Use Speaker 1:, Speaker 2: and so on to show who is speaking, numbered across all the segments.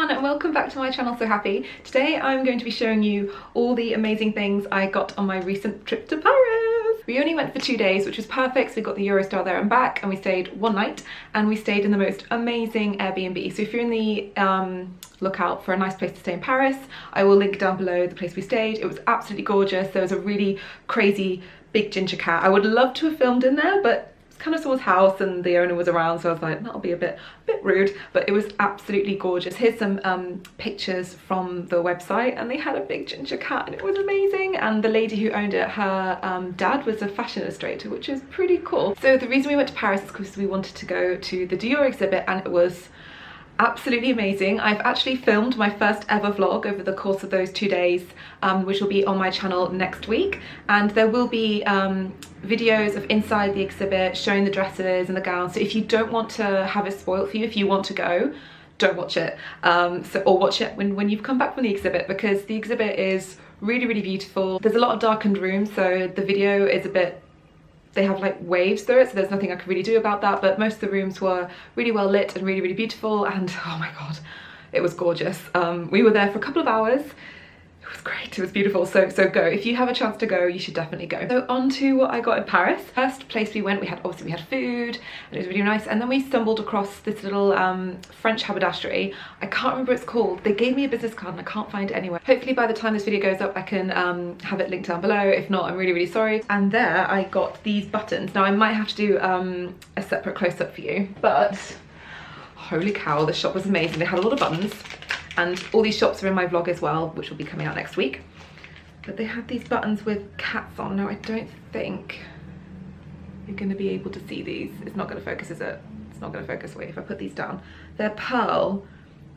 Speaker 1: everyone and welcome back to my channel So Happy. Today I'm going to be showing you all the amazing things I got on my recent trip to Paris. We only went for 2 days, which was perfect. So we got the Eurostar there and back, and we stayed one night and we stayed in the most amazing Airbnb. So if you're in the lookout for a nice place to stay in Paris, I will link down below the place we stayed. It was absolutely gorgeous. There was a really crazy big ginger cat. I would love to have filmed in there, but kind of someone's house and the owner was around, so I was like, that'll be a bit rude, but it was absolutely gorgeous. Here's some pictures from the website, and they had a big ginger cat and it was amazing. And the lady who owned it, her dad was a fashion illustrator, which is pretty cool. So the reason we went to Paris is because we wanted to go to the Dior exhibit, and it was absolutely amazing. I've actually filmed my first ever vlog over the course of those 2 days, which will be on my channel next week, and there will be videos of inside the exhibit showing the dresses and the gowns. So if you don't want to have it spoiled for you, if you want to go, don't watch it, or watch it when you've come back from the exhibit, because the exhibit is really beautiful. There's a lot of darkened rooms, so the video is a bit, they have like waves through it, so there's nothing I could really do about that, but most of the rooms were really well lit and really beautiful, and oh my god, it was gorgeous. We were there for a couple of hours. It was great, it was beautiful, so go. If you have a chance to go, you should definitely go. So on to what I got in Paris. First place we went, we had food, and it was really nice, and then we stumbled across this little French haberdashery. I can't remember what it's called. They gave me a business card and I can't find it anywhere. Hopefully by the time this video goes up I can have it linked down below. If not, I'm really sorry. And there I got these buttons. Now I might have to do a separate close-up for you, but holy cow, the shop was amazing. They had a lot of buttons, and all these shops are in my vlog as well, which will be coming out next week. But they had these buttons with cats on. Now I don't think you're going to be able to see these. It's not going to focus, is it? It's not going to focus. Wait, if I put these down. They're pearl,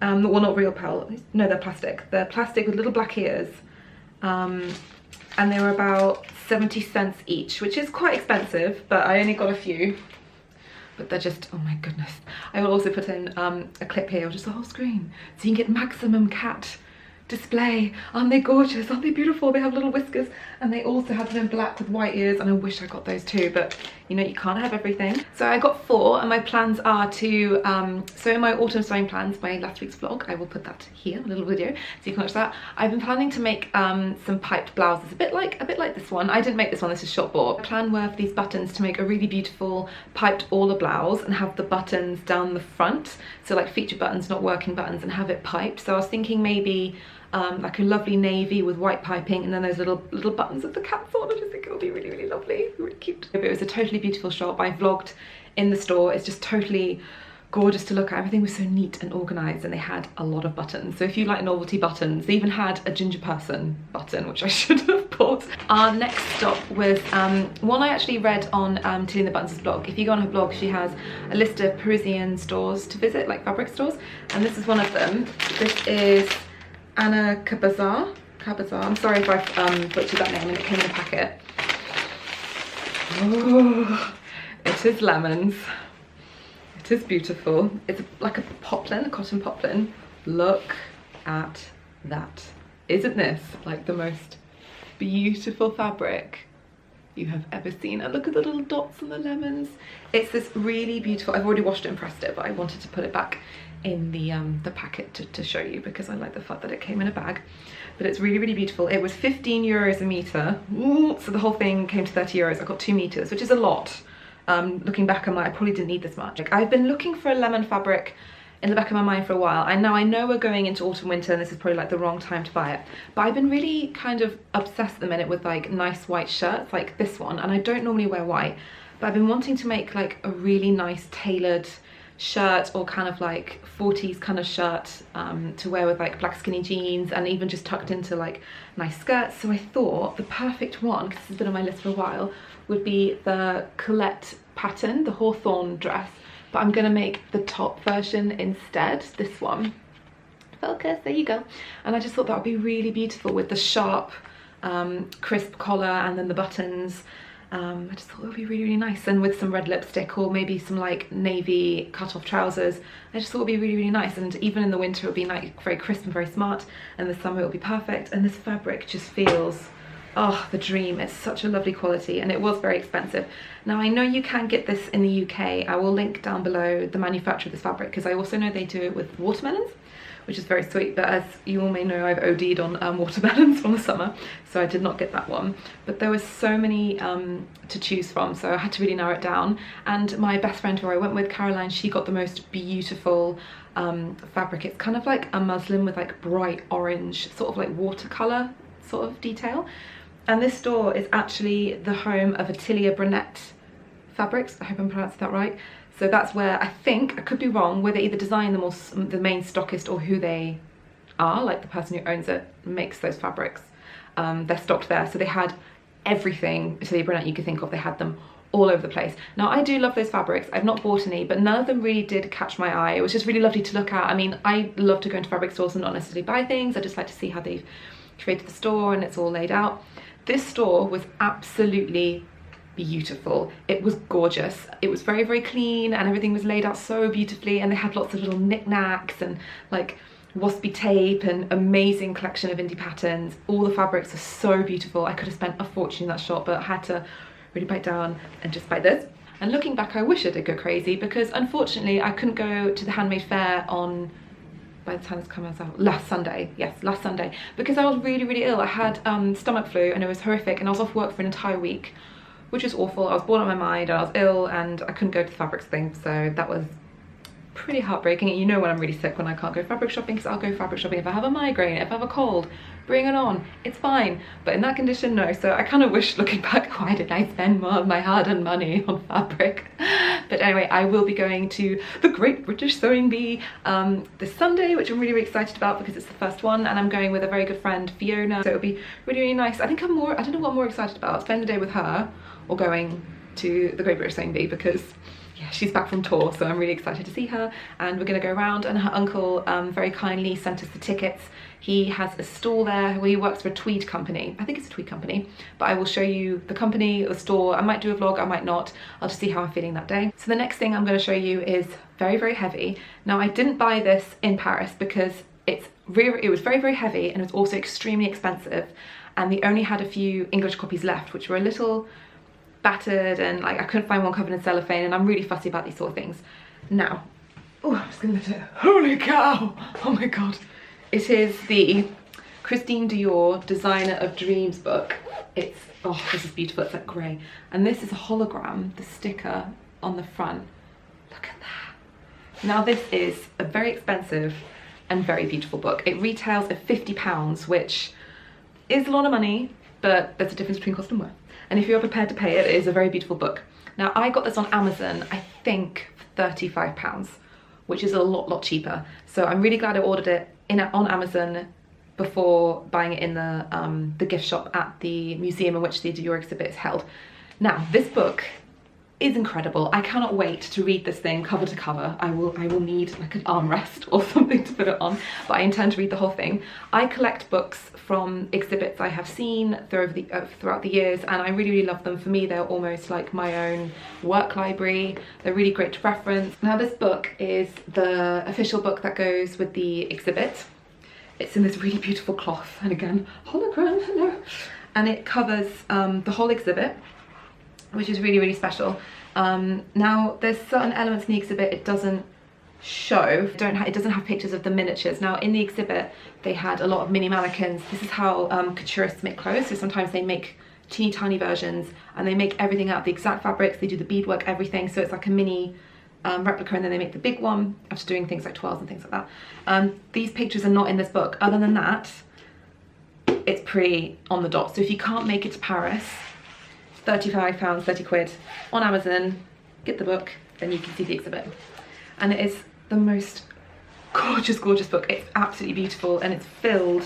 Speaker 1: well, not real pearl. No, they're plastic. They're plastic with little black ears. And they were about 70 cents each, which is quite expensive, but I only got a few. But they're just, oh my goodness. I will also put in a clip here, or just the whole screen, so you can get maximum cat display. Aren't they gorgeous? Aren't they beautiful? They have little whiskers, and they also have them in black with white ears, and I wish I got those too, but you know, you can't have everything. So I got 4, and my plans are to, so in my autumn sewing plans, my last week's vlog, I will put that here, a little video, so you can watch that. I've been planning to make some piped blouses, a bit like this one. I didn't make this one, this is shop bought. The plan were for these buttons to make a really beautiful piped Orla blouse and have the buttons down the front, so like feature buttons, not working buttons, and have it piped. So I was thinking maybe like a lovely navy with white piping, and then those little buttons with the cats on. I just think it would be really lovely, really cute. It was a totally beautiful shop. I vlogged in the store. It's just totally gorgeous to look at. Everything was so neat and organized, and they had a lot of buttons. So if you like novelty buttons, they even had a ginger person button, which I should have bought. Our next stop was one I actually read on Tilly Buttons' blog. If you go on her blog, she has a list of Parisian stores to visit, like fabric stores, and this is one of them. This is Anna Cabazar. I'm sorry if I've butchered that name, and it came in a packet. Oh, it is lemons. It is beautiful. It's like a poplin, a cotton poplin. Look at that. Isn't this like the most beautiful fabric you have ever seen? And look at the little dots on the lemons. It's this really beautiful, I've already washed it and pressed it, but I wanted to put it back in the packet to show you, because I like the fact that it came in a bag. But it's really beautiful. It was 15 euros a meter. Ooh, so the whole thing came to 30 euros. I got 2 meters, which is a lot. Looking back, I'm like, I probably didn't need this much. Like, I've been looking for a lemon fabric in the back of my mind for a while. I know we're going into autumn winter, and this is probably like the wrong time to buy it, but I've been really kind of obsessed at the minute with like nice white shirts like this one, and I don't normally wear white, but I've been wanting to make like a really nice tailored shirt, or kind of like 40s kind of shirt to wear with like black skinny jeans, and even just tucked into like nice skirts. So I thought the perfect one, because this has been on my list for a while, would be the Colette pattern, the Hawthorne dress, but I'm gonna make the top version instead, this one. Focus, there you go. And I just thought that would be really beautiful with the sharp crisp collar, and then the buttons. I just thought it would be really nice, and with some red lipstick, or maybe some like navy cut-off trousers. I just thought it would be really nice, and even in the winter it would be like very crisp and very smart, and the summer it would be perfect. And this fabric just feels, oh, the dream. It's such a lovely quality, and it was very expensive. Now I know you can get this in the UK. I will link down below the manufacturer of this fabric, because I also know they do it with watermelons, which is very sweet, but as you all may know, I've OD'd on watermelons from the summer, so I did not get that one. But there was so many to choose from, so I had to really narrow it down. And my best friend who I went with, Caroline, she got the most beautiful fabric. It's kind of like a muslin with like bright orange, sort of like watercolor sort of detail. And this store is actually the home of Atelier Brunette Fabrics. I hope I'm pronouncing that right. So that's where, I think, I could be wrong, where they either design them or the main stockist, or who they are, like the person who owns it makes those fabrics. They're stocked there. So they had everything Atelier Brunette you could think of. They had them all over the place. Now, I do love those fabrics. I've not bought any, but none of them really did catch my eye. It was just really lovely to look at. I mean, I love to go into fabric stores and not necessarily buy things. I just like to see how they've created the store and it's all laid out. This store was absolutely beautiful. It was gorgeous. It was very, very clean, and everything was laid out so beautifully, and they had lots of little knickknacks and like waspy tape and amazing collection of indie patterns. All the fabrics are so beautiful. I could have spent a fortune in that shop, but I had to really bite down and just buy this. And looking back, I wish I did go crazy, because unfortunately I couldn't go to the handmade fair on, by the time this comes out, last Sunday, yes, last Sunday, because I was really, really ill. I had stomach flu and it was horrific, and I was off work for an entire week, which was awful. I was bored out of my mind, and I was ill, and I couldn't go to the fabrics thing, so that was pretty heartbreaking. You know when I'm really sick, when I can't go fabric shopping, because I'll go fabric shopping if I have a migraine, if I have a cold, bring it on, it's fine. But in that condition, no. So I kind of wish, looking back, why did I spend more of my hard-earned money on fabric? But anyway, I will be going to the Great British Sewing Bee this Sunday, which I'm really, really excited about because it's the first one, and I'm going with a very good friend, Fiona, so it'll be really, really nice. I think I don't know what I'm more excited about, spending the day with her or going to the Great British Sewing Bee, because yeah, she's back from tour, so I'm really excited to see her, and we're going to go around. And her uncle very kindly sent us the tickets. He has a stall there where he works for a tweed company. I think it's a tweed company, but I will show you the company, the store. I might do a vlog, I might not. I'll just see how I'm feeling that day. So the next thing I'm going to show you is very, very heavy. Now, I didn't buy this in Paris because it was very, very heavy, and it was also extremely expensive, and they only had a few English copies left, which were a little battered, and like I couldn't find one covered in cellophane, and I'm really fussy about these sort of things. Now, oh, I'm just gonna lift it. Holy cow! Oh my god. It is the Christine Dior Designer of Dreams book. It's, oh, this is beautiful. It's like grey, and this is a hologram, the sticker on the front. Look at that. Now, this is a very expensive and very beautiful book. It retails at £50, which is a lot of money, but there's a difference between cost and worth. And if you're prepared to pay it, it is a very beautiful book. Now, I got this on Amazon, I think for £35, which is a lot cheaper. So I'm really glad I ordered it on Amazon before buying it in the gift shop at the museum in which the Dior exhibit is held. Now, this book is incredible. I cannot wait to read this thing cover to cover. I will need like an armrest or something to put it on, but I intend to read the whole thing. I collect books from exhibits I have seen throughout the years, and I really, really love them. For me, they're almost like my own work library. They're really great to reference. Now, this book is the official book that goes with the exhibit. It's in this really beautiful cloth, and again, hologram, hello. And it covers the whole exhibit, which is really, really special. Now, there's certain elements in the exhibit it doesn't show. It doesn't have pictures of the miniatures. Now, in the exhibit, they had a lot of mini mannequins. This is how couturists make clothes. So sometimes they make teeny tiny versions, and they make everything out of the exact fabrics. They do the beadwork, everything. So it's like a mini replica, and then they make the big one after doing things like twirls and things like that. These pictures are not in this book. Other than that, it's pretty on the dot. So if you can't make it to Paris, £35, 30 quid on Amazon, get the book, then you can see the exhibit. And it is the most gorgeous, gorgeous book. It's absolutely beautiful, and it's filled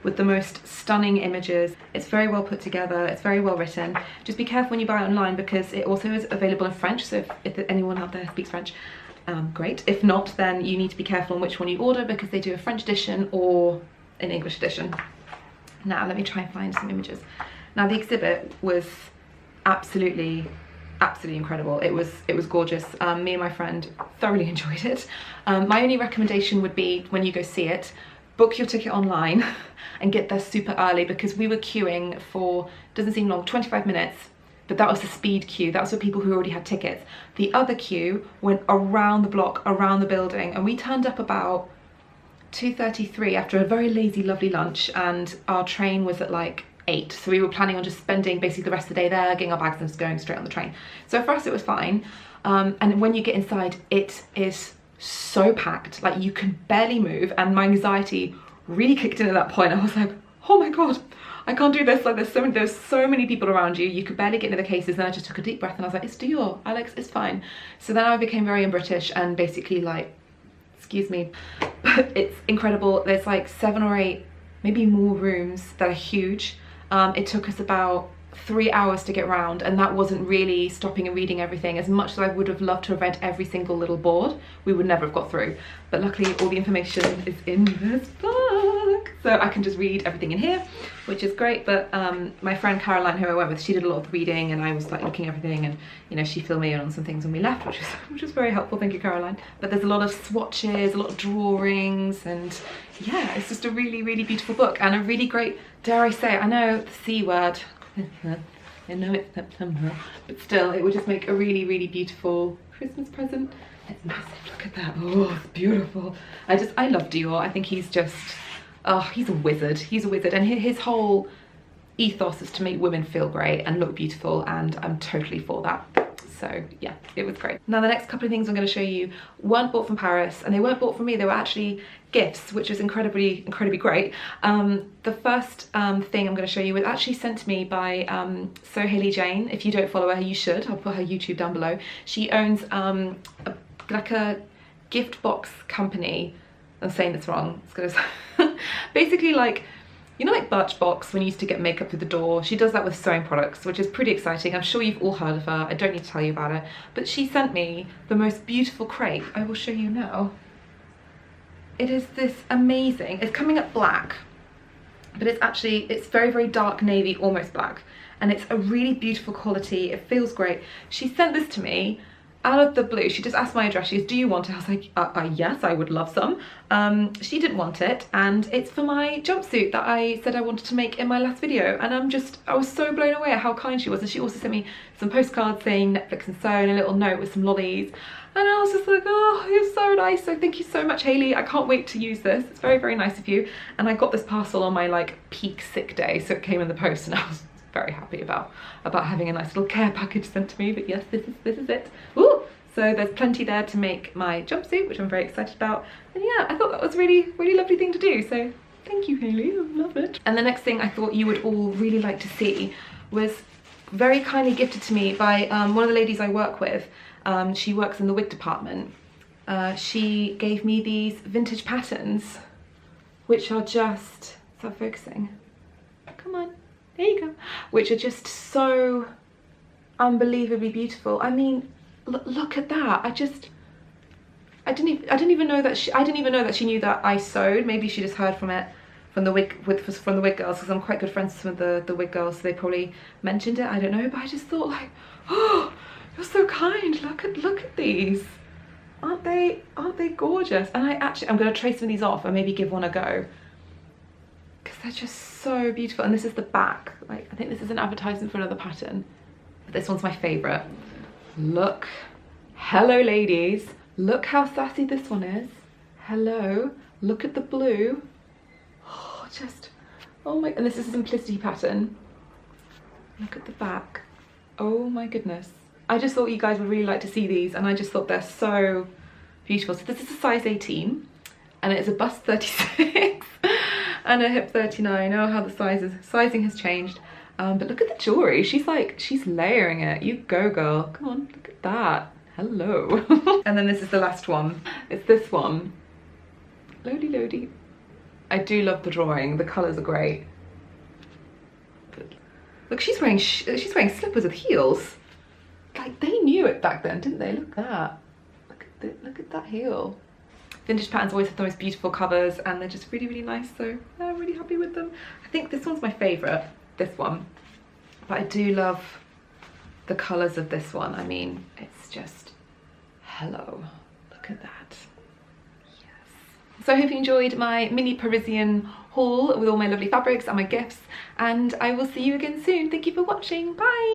Speaker 1: with the most stunning images. It's very well put together, it's very well written. Just be careful when you buy it online, because it also is available in French, so if anyone out there speaks French, great. If not, then you need to be careful on which one you order, because they do a French edition or an English edition. Now, let me try and find some images. Now, the exhibit was absolutely incredible. It was gorgeous. Me and my friend thoroughly enjoyed it. My only recommendation would be, when you go see it, book your ticket online and get there super early, because we were queuing for, doesn't seem long, 25 minutes, but that was the speed queue. That was for people who already had tickets. The other queue went around the block, around the building, and we turned up about 2:33 after a very lazy, lovely lunch, and our train was at like 8. So we were planning on just spending basically the rest of the day there, getting our bags and just going straight on the train. So for us it was fine. And when you get inside, it is so packed, like you can barely move, and my anxiety really kicked in at that point. I was like, oh my god, I can't do this. Like there's so many people around you, you could barely get into the cases. Then I just took a deep breath and I was like, it's Dior, Alex, it's fine. So then I became very British and basically like, excuse me, but it's incredible. There's like 7 or 8, maybe more rooms that are huge. It took us about 3 hours to get round, and that wasn't really stopping and reading everything. As much as I would have loved to have read every single little board, we would never have got through. But luckily all the information is in this book, so I can just read everything in here, which is great. But my friend Caroline, who I went with, she did a lot of the reading, and I was like looking at everything, and you know, she filled me in on some things when we left, which was very helpful. Thank you, Caroline. But there's a lot of swatches, a lot of drawings, and yeah, it's just a really, really beautiful book, and a really great, dare I say, I know the C word, I know it's September, but still, it would just make a really, really beautiful Christmas present. It's massive, look at that. Oh, it's beautiful. I love Dior. I think he's just, oh, he's a wizard. He's a wizard, and his whole ethos is to make women feel great and look beautiful, and I'm totally for that. So yeah, it was great. Now the next couple of things I'm going to show you weren't bought from Paris, and they weren't bought from me, they were actually gifts, which is incredibly great. The first thing I'm going to show you was actually sent to me by So Hailey Jane. If you don't follow her, you should. I'll put her YouTube down below. She owns like a gift box company. I'm saying this wrong. It's gonna basically like, you know, like Birchbox when you used to get makeup through the door. She does that with sewing products, which is pretty exciting. I'm sure you've all heard of her. I don't need to tell you about it. But she sent me the most beautiful crepe. I will show you now. It is this amazing, it's coming up black, but it's very, very dark navy, almost black. And it's a really beautiful quality. It feels great. She sent this to me out of the blue. She just asked my address. She goes, do you want it? I was like, yes, I would love some. She didn't want it, and it's for my jumpsuit that I said I wanted to make in my last video. And I was so blown away at how kind she was. And she also sent me some postcards saying Netflix and so, and a little note with some lollies. And I was just like, oh, you're so nice. So thank you so much, Hailey. I can't wait to use this. It's very, very nice of you. And I got this parcel on my like peak sick day, so it came in the post, and I was very happy about having a nice little care package sent to me. But yes, this is it. Ooh, so there's plenty there to make my jumpsuit, which I'm very excited about. And yeah, I thought that was a really, really lovely thing to do. So thank you, Hailey, I love it. And the next thing I thought you would all really like to see was very kindly gifted to me by one of the ladies I work with. She works in the wig department. She gave me these vintage patterns, which are just, start focusing, come on, there you go, which are just so unbelievably beautiful. I mean, look at that. I didn't even know that she knew that I sewed. Maybe she just heard from the wig girls, because I'm quite good friends with the wig girls, so they probably mentioned it, I don't know. But I just thought like, oh, you're so kind. Look at these. Aren't they gorgeous? And I'm going to trace some of these off and maybe give one a go, because they're just so beautiful. And this is the back. Like, I think this is an advertisement for another pattern, but this one's my favorite. Look, hello ladies, look how sassy this one is. Hello, look at the blue. Oh, just, oh my, and this is a simplicity pattern. Look at the back. Oh my goodness. I just thought you guys would really like to see these, and I just thought they're so beautiful. So this is a size 18, and it is a bust 36 and a hip 39. Oh, how the sizing has changed. But look at the jewelry. She's layering it. You go, girl. Come on, look at that. Hello. And then this is the last one. It's this one. Lodi. I do love the drawing. The colours are great. But look, she's wearing slippers with heels. Like, they knew it back then, didn't they? Look at that. Look at that heel. Vintage patterns always have the most beautiful covers, and they're just really, really nice. So yeah, I'm really happy with them. I think this one's my favourite. This one, but I do love the colors of this one. I mean, it's just, hello, look at that. Yes. So I hope you enjoyed my mini Parisian haul with all my lovely fabrics and my gifts, and I will see you again soon. Thank you for watching. Bye.